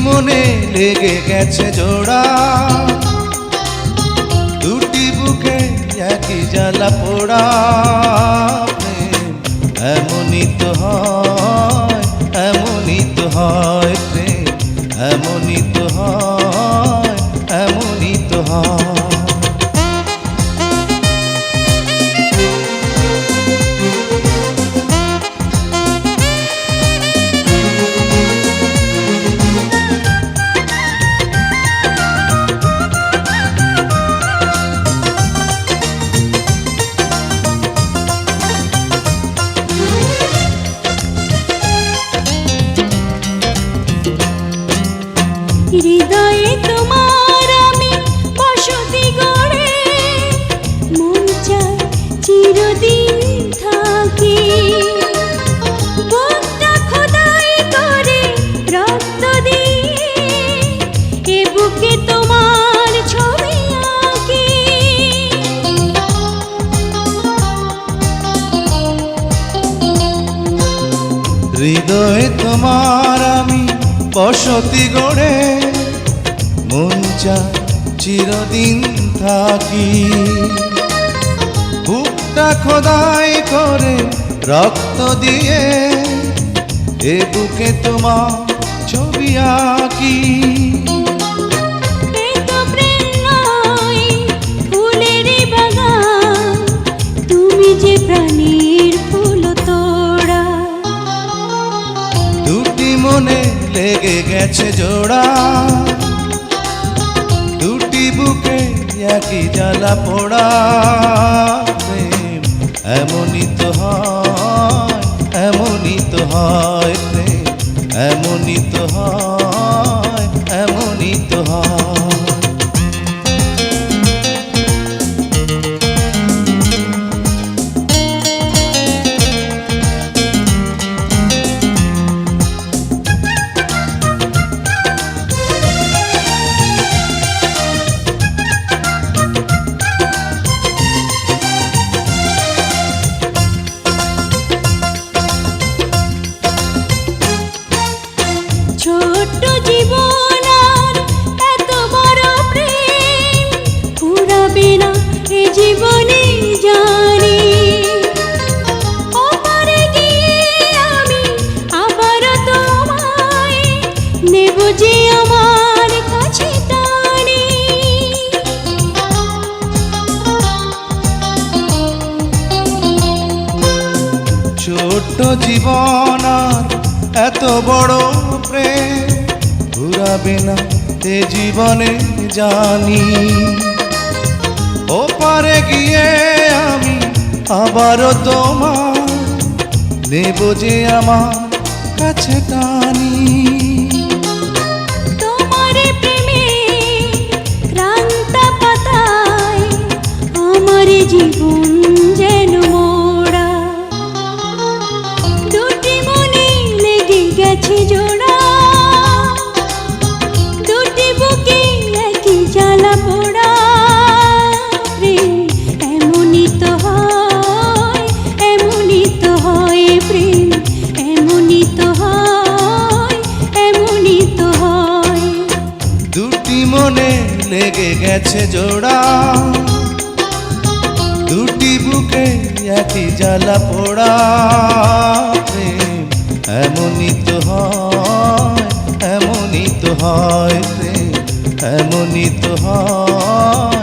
মনে লেগে গেছে জোড়া, দুটি বুকে একই জ্বালা পোড়া। প্রেম এমনই তো হয়, এমনই তো হয় প্রেম, এমনই তো হয়, এমনই তো হয়। হৃদয়ে তোমার আমি বসতি গড়ে, মন চায় চিরদিন থাকি। বুকটা খোদাই করে রক্ত দিয়ে, এ বুকে তোমার ছবি আঁকি। হৃদয়ে তোমার আমি বসতি গড়ে, মন চায় চিরদিন থাকি। বুকটা খোদাই করে রক্ত দিয়ে, এ বুকে তোমার ছবি আঁকি। এ তো প্রেম নয়, ফুলের বাগান, তুমি যে প্রাণীর ফুল তোড়া। দুটি মনে লেগে গেছে জোড়া, দুটি বুকে একই জ্বালা পোড়া। প্রেম এমনই তো হয়, এমনই তো হয় প্রেম, এমনই তো হয়, এমনই তো হয়। ছোট্ট জীবন আর এত বড় প্রেম ফুরাবে না এ জীবনে জানি। ওপারে গিয়ে আমি আবার তোমায় নেব যে আমার কাছে টানি। ছোট্ট জীবন আর এত বড় প্রেম ঘুরাবে না এ জীবনে জানি। ওপারে গিয়ে আমি আবারও তোমার নেব যে আমার কাছে টানি। তোমার প্রেমে ক্রান্ত পাতায় আমার জীবন যেন মোড়া। দুটি মনে লেগে গেছে জোড়া, দুটি বুকে একই জ্বালা পোড়া। প্রেম এমনই তো হয়, এমনই তো হয় প্রেম, এমনই তো হয়, এমনই তো হয়। দুটি মনে লেগে গেছে জোড়া, দুটি বুকে একই জ্বালা পোড়া। প্রেম এমনই তো হয়, এমনই তো হয় প্রেম, এমনই তো হয়।